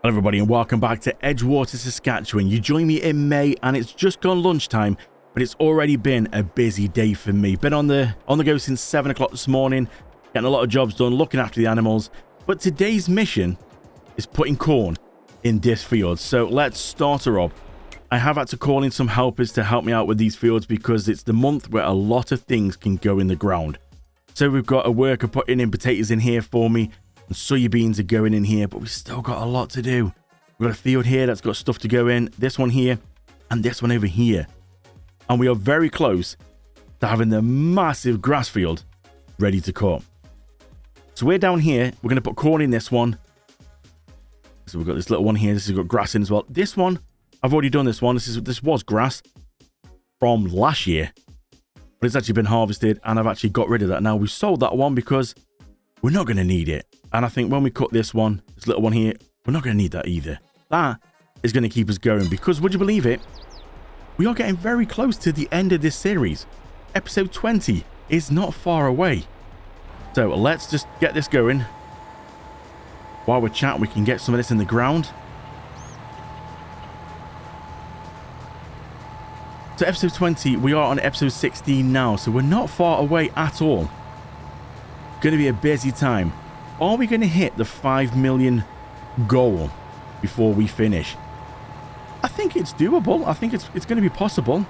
Hello everybody and welcome back to Edgewater, Saskatchewan. You join me in May and it's just gone lunchtime, but it's already been a busy day for me. Been on the go since 7 o'clock this morning, getting a lot of jobs done, looking after the animals. But today's mission is putting corn in this field. So let's start her up. I have had to call in some helpers to help me out with these fields because it's the month where a lot of things can go in the ground. So we've got a worker putting in potatoes in here for me. And soybeans are going in here, but we've still got a lot to do. We've got a field here that's got stuff to go in, this one here, and this one over here. And we are very close to having the massive grass field ready to cut. So we're down here, we're going to put corn in this one. So we've got this little one here, this has got grass in as well. This one, I've already done this one. This was grass from last year, but it's actually been harvested and I've actually got rid of that. Now we sold that one because we're not going to need it. And I think when we cut this one, this little one here, we're not going to need that either. That is going to keep us going because, would you believe it, we are getting very close to the end of this series. Episode 20 is not far away. So let's just get this going. While we're chatting, we can get some of this in the ground. So episode 20, we are on episode 16 now. So we're not far away at all. Going to be a busy time. Are we going to hit the 5 million goal before we finish? I think it's doable. I think it's going to be possible.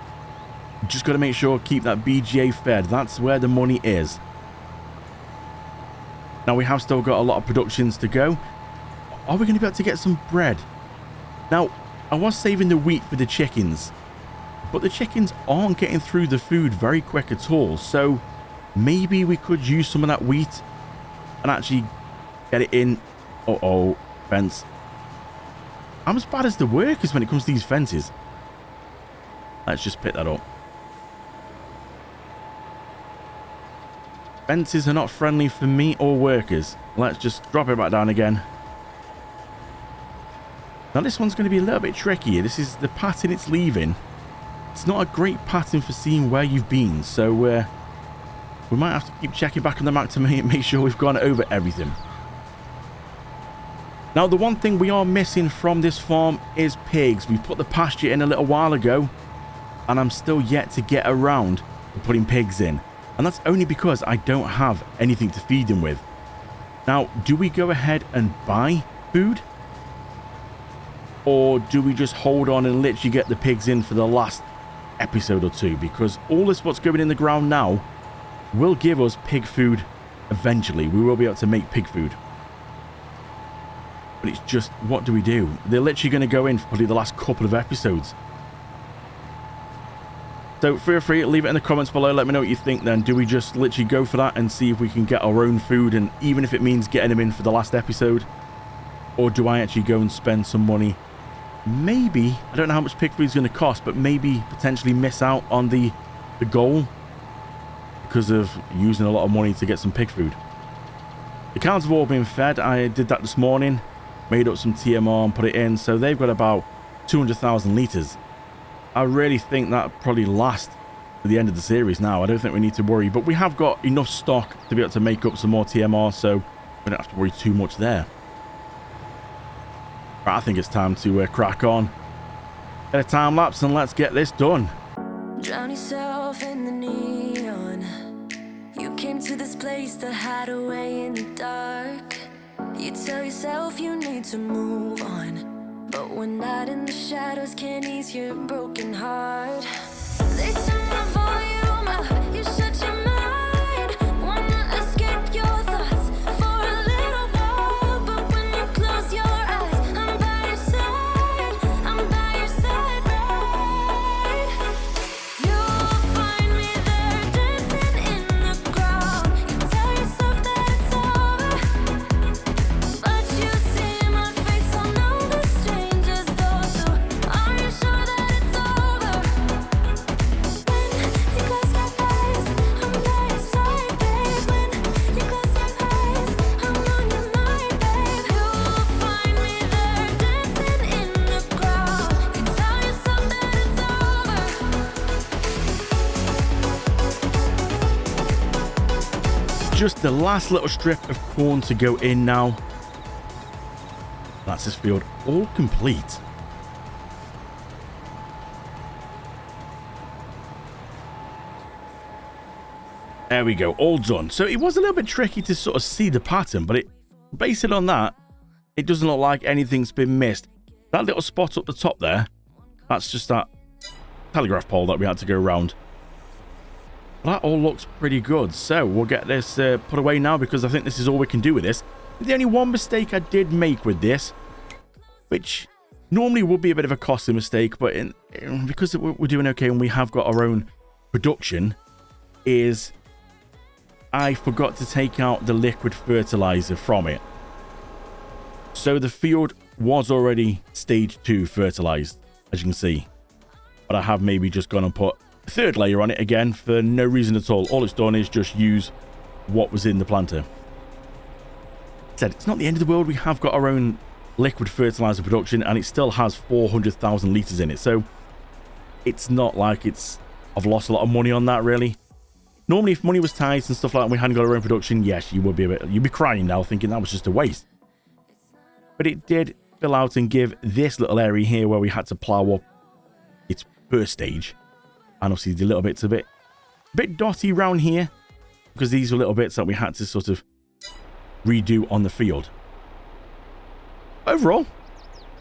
Just got to make sure, keep that BGA fed. That's where the money is. Now we have still got a lot of productions to go. Are we going to be able to get some bread? Now, I was saving the wheat for the chickens, but the chickens aren't getting through the food very quick at all. So maybe we could use some of that wheat and actually get it in. Uh-oh, fence. I'm as bad as the workers when it comes to these fences. Let's just pick that up. Fences are not friendly for me or workers. Let's just drop it back down again. Now this one's going to be a little bit trickier. This is the pattern it's leaving. It's not a great pattern for seeing where you've been. So we might have to keep checking back on the map to make sure we've gone over everything. Now, the one thing we are missing from this farm is pigs. We put the pasture in a little while ago, and I'm still yet to get around to putting pigs in. And that's only because I don't have anything to feed them with. Now, do we go ahead and buy food? Or do we just hold on and literally get the pigs in for the last episode or two? Because all this what's going in the ground now will give us pig food eventually. We will be able to make pig food. But it's just, what do we do? They're literally going to go in for probably the last couple of episodes. So feel free to leave it in the comments below. Let me know what you think then. Do we just literally go for that and see if we can get our own food, and even if it means getting them in for the last episode? Or do I actually go and spend some money? Maybe, I don't know how much pig food is going to cost, but maybe potentially miss out on the goal because of using a lot of money to get some pig food. The cows have all been fed. I did that this morning. Made up some TMR and put it in. So they've got about 200,000 litres. I really think that probably lasts to the end of the series now. I don't think we need to worry. But we have got enough stock to be able to make up some more TMR. So we don't have to worry too much there. Right, I think it's time to crack on. Get a time lapse and let's get this done. Drown yourself in the neon. You came to this place to hide away in the dark. You tell yourself you need to move on, but one night in the shadows can't ease your broken heart. They turn the volume up, you shut your mind. Wanna escape your thoughts for a little while, but when you close your eyes, I'm by your side, I'm by your side, right? You'll find me there dancing in the crowd. You tell yourself that it's over, but you see my face on all the strangers though. So are you sure that it's over? When you close your eyes, I'm by your side, babe. When you close your eyes, I'm on your mind, babe. You'll find me there dancing in the crowd. You tell yourself that it's over. Just the last little strip of corn to go in now. That's this field all complete. There we go, all done. So it was a little bit tricky to sort of see the pattern, but based it on that, it doesn't look like anything's been missed. That little spot up the top there, that's just that telegraph pole that we had to go around. That all looks pretty good. So we'll get this put away now, because I think this is all we can do with this. The only one mistake I did make with this, which normally would be a bit of a costly mistake, but because we're doing okay and we have got our own production, is I forgot to take out the liquid fertilizer from it. So the field was already stage 2 fertilized, as you can see. But I have maybe just gone and put a third layer on it again for no reason at all. All it's done is just use what was in the planter. Said it's not the end of the world. We have got our own liquid fertilizer production, and it still has 400,000 liters in it. So it's not like I've lost a lot of money on that, really. Normally, if money was tight and stuff like that, and we hadn't got our own production, yes, you'd be crying now, thinking that was just a waste. But it did fill out and give this little area here where we had to plow up its first stage. And obviously the little bits a bit dotty around here, because these were little bits that we had to sort of redo on the field. Overall,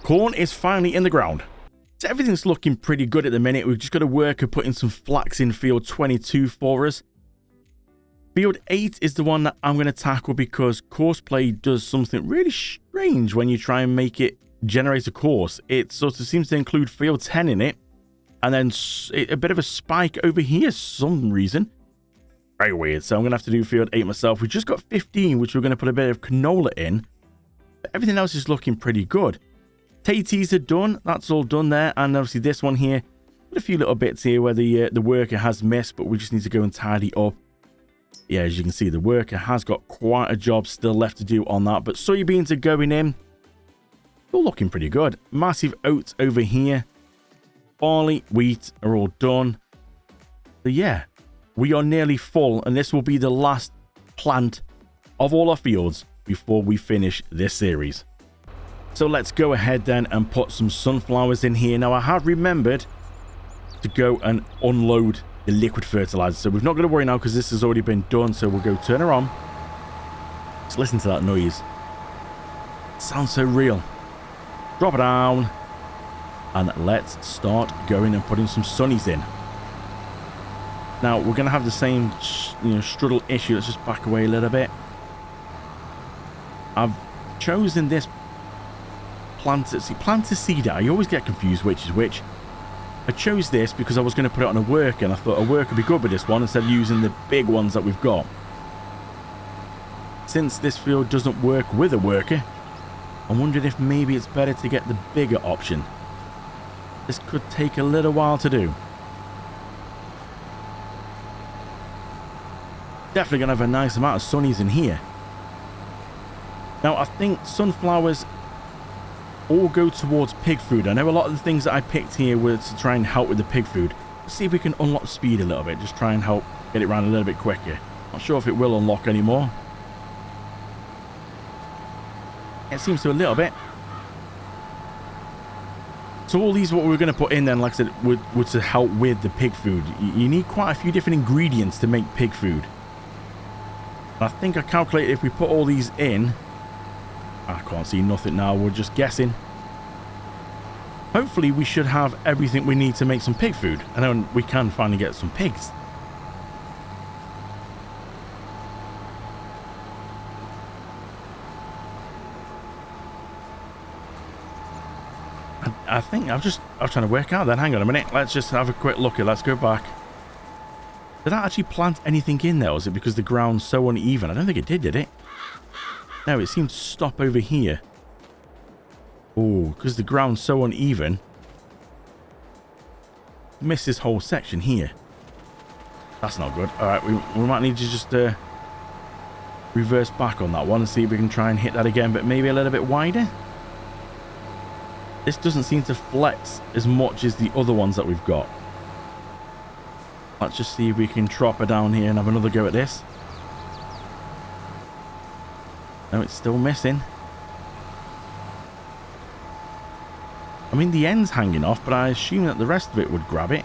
corn is finally in the ground. So everything's looking pretty good at the minute. We've just got to work at putting some flax in field 22 for us. Field 8 is the one that I'm going to tackle, because courseplay does something really strange when you try and make it generate a course. It sort of seems to include field 10 in it, and then a bit of a spike over here for some reason. Very weird. So I'm going to have to do field 8 myself. We've just got 15, which we're going to put a bit of canola in. But everything else is looking pretty good. Taties are done. That's all done there. And obviously this one here, a few little bits here where the worker has missed, but we just need to go and tidy up. Yeah, as you can see, the worker has got quite a job still left to do on that. But soybeans are going in. All looking pretty good. Massive oats over here. Barley, wheat are all done. So yeah, we are nearly full. And this will be the last plant of all our fields before we finish this series. So let's go ahead then and put some sunflowers in here. Now I have remembered to go and unload the liquid fertilizer. So we've not got to worry now, because this has already been done. So we'll go turn her on. Just listen to that noise. It sounds so real. Drop it down. And let's start going and putting some sunnies in. Now we're going to have the same struggle issue. Let's just back away a little bit. I've chosen this planter cedar. I always get confused which is which. I chose this because I was going to put it on a worker, and I thought a worker would be good with this one instead of using the big ones that we've got. Since this field doesn't work with a worker, I wondered if maybe it's better to get the bigger option. This could take a little while to do. Definitely going to have a nice amount of sunnies in here. Now I think sunflowers all go towards pig food. I know a lot of the things that I picked here were to try and help with the pig food. Let's see if we can unlock speed a little bit. Just try and help get it around a little bit quicker. Not sure if it will unlock anymore. It seems to a little bit. So all these what we're going to put in then, like I said, were to help with the pig food. You need quite a few different ingredients to make pig food. I think I calculated if we put all these in, I can't see nothing now, we're just guessing. Hopefully we should have everything we need to make some pig food, and then we can finally get some pigs. I think I was trying to work out then. Hang on a minute, let's just have a quick look at, let's go back. Did I actually plant anything in there? Was it because the ground's so uneven? I don't think it did it? No, it seemed to stop over here. Oh, because the ground's so uneven. Missed this whole section here. That's not good. Alright, we might need to just reverse back on that one and see if we can try and hit that again, but maybe a little bit wider. This doesn't seem to flex as much as the other ones that we've got. Let's just see if we can drop her down here and have another go at this. No, it's still missing. I mean, the end's hanging off, but I assume that the rest of it would grab it.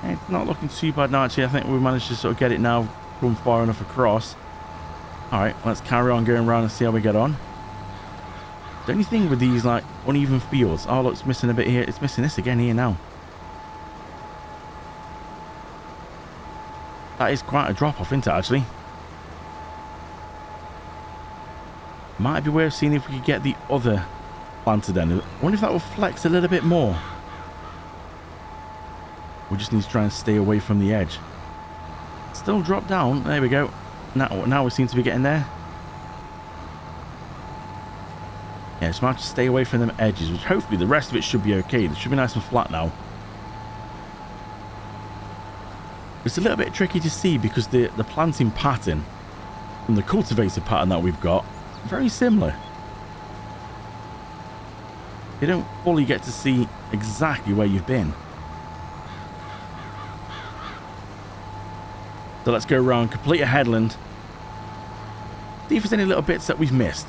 It's not looking too bad now, actually. I think we managed to sort of get it now from far enough across. Alright, let's carry on going around and see how we get on. The only thing with these, like, uneven fields... Oh, look, it's missing a bit here. It's missing this again here now. That is quite a drop-off, isn't it, actually? Might be worth seeing if we could get the other planter then. I wonder if that will flex a little bit more. We just need to try and stay away from the edge. Still drop down. There we go. Now we seem to be getting there. Yeah, just might have to stay away from them edges, which hopefully the rest of it should be okay. It should be nice and flat now. It's a little bit tricky to see because the planting pattern and the cultivator pattern that we've got very similar. You don't fully get to see exactly where you've been. So let's go around, complete a headland. See if there's any little bits that we've missed.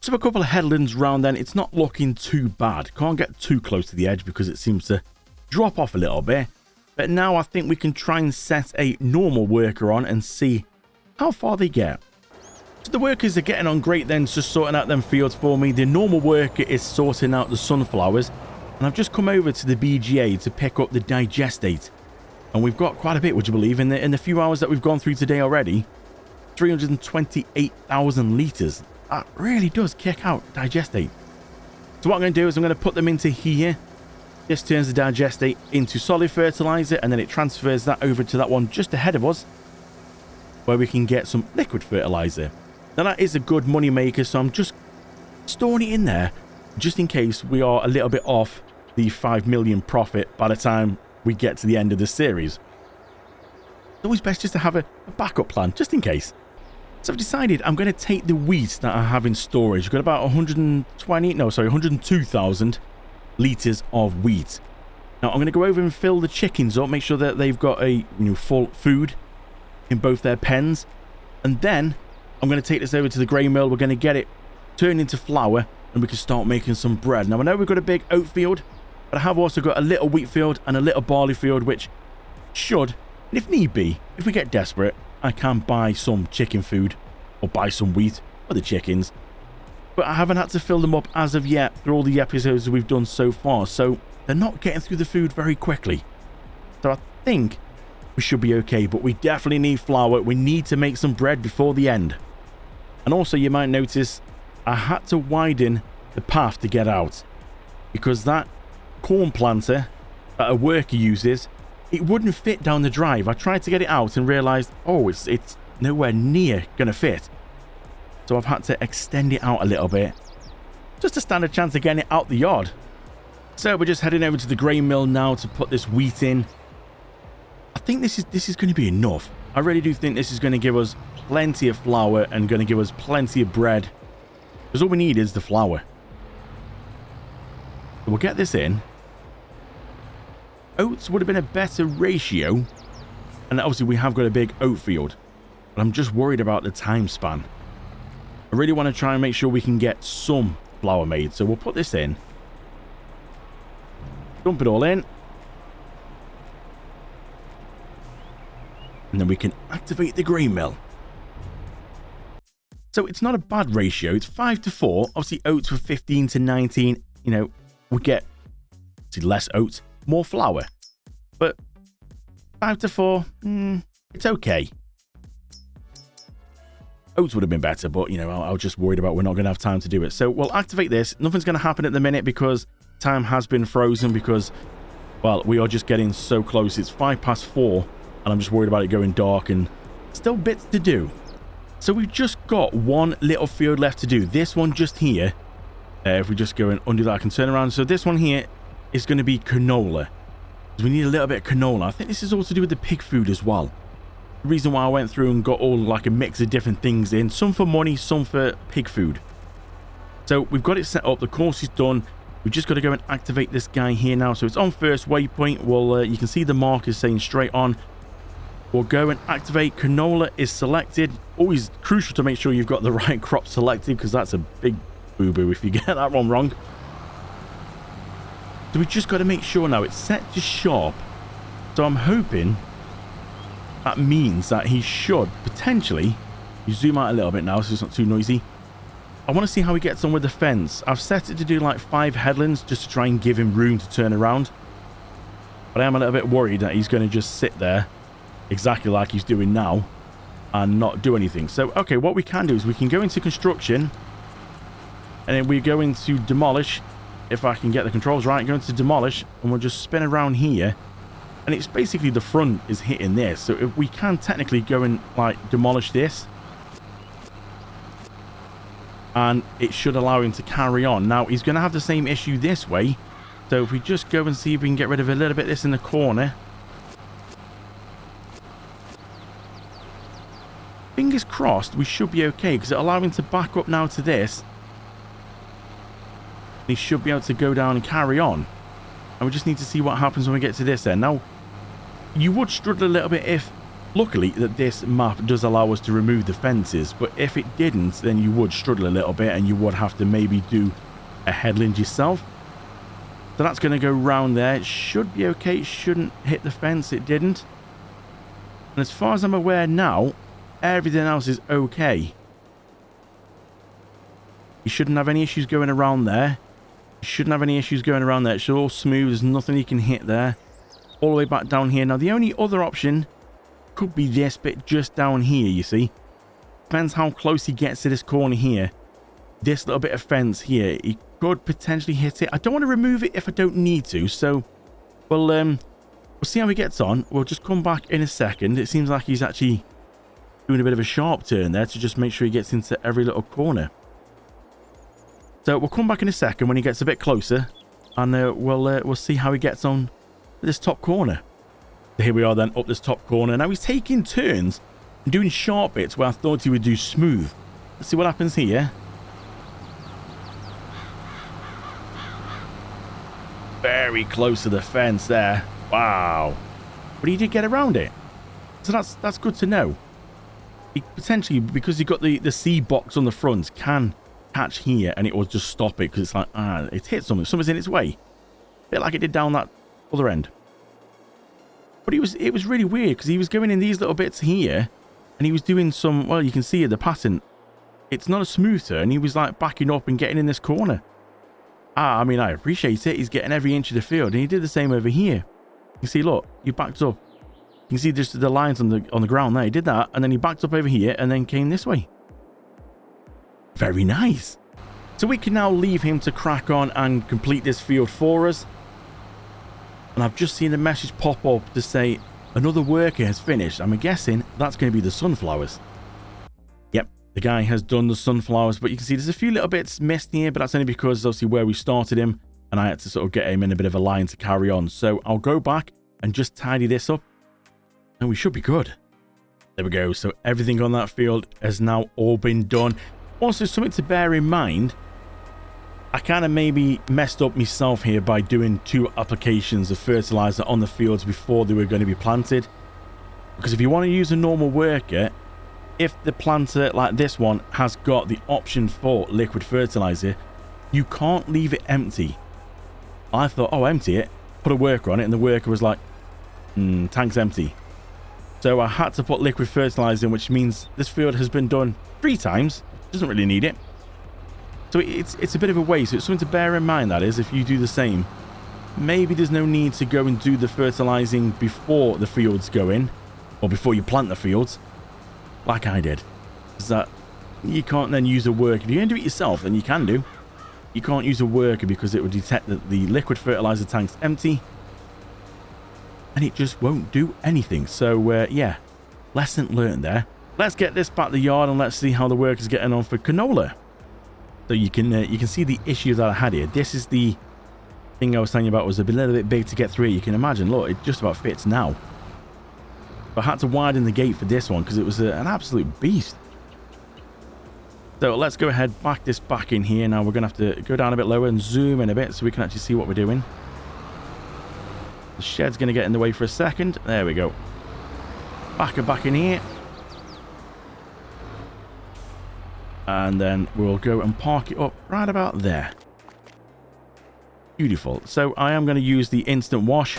So a couple of headlands round then. It's not looking too bad. Can't get too close to the edge because it seems to drop off a little bit. But now I think we can try and set a normal worker on and see how far they get. So the workers are getting on great then, just sorting out them fields for me. The normal worker is sorting out the sunflowers. And I've just come over to the BGA to pick up the digestate. And we've got quite a bit, would you believe, in the few hours that we've gone through today already. 328,000 litres. That really does kick out digestate. So what I'm going to do is I'm going to put them into here. This turns the digestate into solid fertilizer, and then it transfers that over to that one just ahead of us, where we can get some liquid fertilizer. Now that is a good money maker, so I'm just storing it in there just in case we are a little bit off the 5 million profit by the time we get to the end of the series. It's always best just to have a backup plan just in case. So I've decided I'm going to take the wheat that I have in storage. I've got about 102,000 litres of wheat. Now I'm going to go over and fill the chickens up, make sure that they've got a full food in both their pens, and then I'm going to take this over to the grain mill. We're going to get it turned into flour and we can start making some bread. Now I know we've got a big oat field, but I have also got a little wheat field and a little barley field, which should, and if need be, if we get desperate, I can buy some chicken food or buy some wheat for the chickens. But I haven't had to fill them up as of yet through all the episodes that we've done so far, so they're not getting through the food very quickly. So I think we should be okay, but we definitely need flour. We need to make some bread before the end. And also you might notice I had to widen the path to get out, because that corn planter that a worker uses, it wouldn't fit down the drive. I tried to get it out and realized, oh, it's nowhere near gonna fit. So I've had to extend it out a little bit just to stand a chance of getting it out the yard. So we're just heading over to the grain mill now to put this wheat in. I think this is going to be enough. I really do think this is going to give us plenty of flour and going to give us plenty of bread, because all we need is the flour. So we'll get this in. Oats would have been a better ratio, and obviously we have got a big oat field, but I'm just worried about the time span. I really want to try and make sure we can get some flour made, so we'll put this in, dump it all in, and then we can activate the grain mill. So it's not a bad ratio. It's 5-4. Obviously oats were 15-19. We get less oats, more flour, but 5-4, it's okay. Oats would have been better, but I was just worried about we're not going to have time to do it. So we'll activate this. Nothing's going to happen at the minute because time has been frozen, because, well, we are just getting so close. It's 4:05, and I'm just worried about it going dark, and still bits to do. So we've just got one little field left to do. This one just here. If we just go and undo that, I can turn around. So this one here is going to be canola. We need a little bit of canola. I think this is all to do with the pig food as well. The reason why I went through and got all like a mix of different things in. Some for money, some for pig food. So we've got it set up. The course is done. We've just got to go and activate this guy here now. So it's on first waypoint. Well, you can see the marker saying straight on. We'll go and activate. Canola is selected. Always crucial to make sure you've got the right crop selected, because that's a big boo-boo if you get that one wrong. So we just got to make sure now it's set to sharp. So I'm hoping that means that he should potentially, you zoom out a little bit now so it's not too noisy. I want to see how he gets on with the fence. I've set it to do like 5 headlands just to try and give him room to turn around. But I am a little bit worried that he's going to just sit there exactly like he's doing now and not do anything. So, okay, what we can do is we can go into construction and then we go into demolish. If I can get the controls right, go into demolish and we'll just spin around here. And it's basically the front is hitting this. So if we can technically go and like demolish this. And it should allow him to carry on. Now, he's going to have the same issue this way. So if we just go and see if we can get rid of a little bit of this in the corner. Fingers crossed, we should be okay. Because it'll allow him to back up now to this. He should be able to go down and carry on. And we just need to see what happens when we get to this end. Now, you would struggle a little bit if... Luckily, that this map does allow us to remove the fences, but if it didn't, then you would struggle a little bit and you would have to maybe do a headland yourself. So that's going to go round there. It should be okay. It shouldn't hit the fence. It didn't. And as far as I'm aware now, everything else is okay. You shouldn't have any issues going around there. You shouldn't have any issues going around there. It's all smooth. There's nothing you can hit there. All the way back down here. Now, the only other option... could be this bit just down here, you see. Depends how close he gets to this corner here. This little bit of fence here, he could potentially hit it. I don't want to remove it if I don't need to, so we'll see how he gets on. We'll just come back in a second. It seems like he's actually doing a bit of a sharp turn there to just make sure he gets into every little corner. So we'll come back in a second when he gets a bit closer, and we'll see how he gets on with this top corner. Here we are then, up this top corner. Now he's taking turns and doing sharp bits where I thought he would do smooth. Let's see what happens here. Very close to the fence there. Wow. But he did get around it. So that's good to know. He potentially, because he got the C box on the front, can catch here and it will just stop it because it's like, it's hit something. Something's in its way. A bit like it did down that other end. But it was really weird because he was going in these little bits here and he was doing some, well, you can see the pattern. It's not a smooth turn. He was like backing up and getting in this corner. I mean, I appreciate it. He's getting every inch of the field and he did the same over here. You see, look, he backed up. You can see just the lines on the ground there. He did that and then he backed up over here and then came this way. Very nice. So we can now leave him to crack on and complete this field for us. And I've just seen a message pop up to say another worker has finished. I'm guessing that's going to be the sunflowers. Yep, the guy has done the sunflowers, but you can see there's a few little bits missed here, but that's only because obviously where we started him and I had to sort of get him in a bit of a line to carry on. So I'll go back and just tidy this up and we should be good. There we go. So everything on that field has now all been done. Also, something to bear in mind, I kind of maybe messed up myself here by doing 2 applications of fertilizer on the fields before they were going to be planted. Because if you want to use a normal worker, if the planter like this one has got the option for liquid fertilizer, you can't leave it empty. I thought, oh, empty it, put a worker on it, and the worker was like, tank's empty. So I had to put liquid fertilizer in, which means this field has been done 3 times. Doesn't really need it. So it's a bit of a waste. It's something to bear in mind, that is, if you do the same. Maybe there's no need to go and do the fertilizing before the fields go in, or before you plant the fields, like I did. Because that you can't then use a worker. If you're going to do it yourself, then you can do. You can't use a worker because it will detect that the liquid fertilizer tank's empty, and it just won't do anything. So yeah, lesson learned there. Let's get this back to the yard and let's see how the work is getting on for canola. So you can see the issue that I had here. This is the thing I was telling you about, was a little bit big to get through. You can imagine, look, it just about fits now. But I had to widen the gate for this one because it was an absolute beast. So let's go ahead, back this back in here. Now we're going to have to go down a bit lower and zoom in a bit so we can actually see what we're doing. The shed's going to get in the way for a second. There we go. Back in here. And then we'll go and park it up right about there. Beautiful. So I am going to use the instant wash,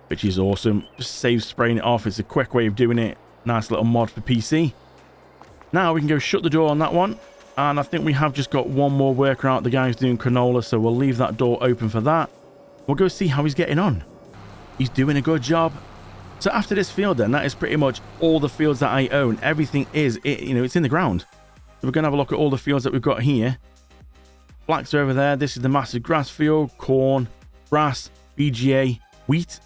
which is awesome. Just saves spraying it off. It's a quick way of doing it. Nice little mod for PC. Now we can go shut the door on that one. And I think we have just got one more worker out. The guy's doing canola, so we'll leave that door open for that. We'll go see how he's getting on. He's doing a good job. So after this field then, that is pretty much all the fields that I own. Everything is, it's in the ground. So we're going to have a look at all the fields that we've got here. Flax are over there. This is the massive grass field, corn, grass, BGA, wheat.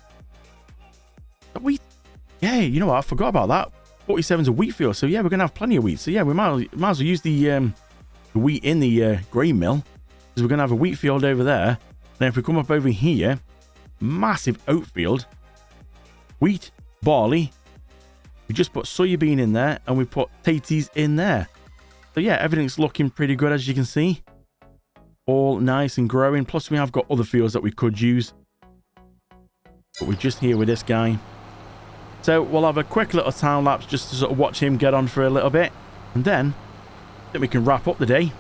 Wheat? Yeah, you know what? I forgot about that. 47's a wheat field. So yeah, we're going to have plenty of wheat. So yeah, we might as well use the wheat in the grain mill. Because we're going to have a wheat field over there. Then if we come up over here, massive oat field. Wheat, barley. We just put soybean in there and we put taties in there. So yeah, everything's looking pretty good as you can see. All nice and growing. Plus we have got other fields that we could use. But we're just here with this guy. So we'll have a quick little time lapse just to sort of watch him get on for a little bit. And then we can wrap up the day.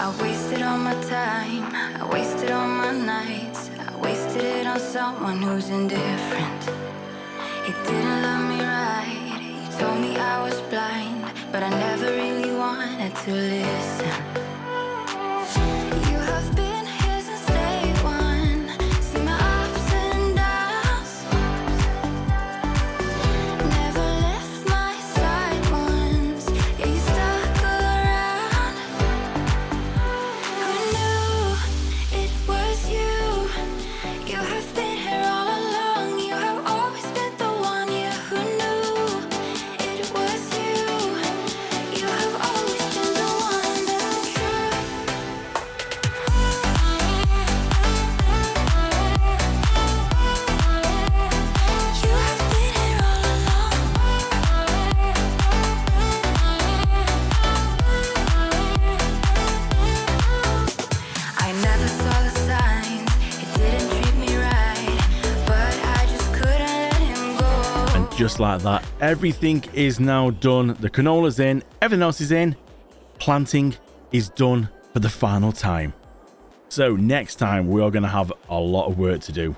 I wasted all my time, I wasted all my nights, I wasted it on someone who's indifferent. He didn't love me right, he told me I was blind, but I never really wanted to listen. You have been here since day one, see my ups and downs, never left my side once, yeah you stuck around. Who knew it was you? You have been here all along, you have always been the one, yeah who knew it was you? You have always been the one, that's the truth. You have been here all along. I never saw the signs, it didn't treat me right, but I just couldn't let him go. And just like that, everything is now done. The canola's in, everything else is in. Planting is done for the final time. So next time we are going to have a lot of work to do.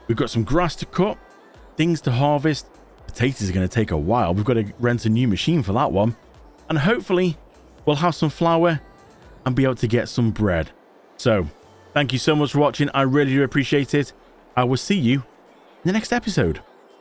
We've got some grass to cut, things to harvest. Potatoes are going to take a while. We've got to rent a new machine for that one. And hopefully we'll have some flour and be able to get some bread. So thank you so much for watching. I really do appreciate it. I will see you in the next episode.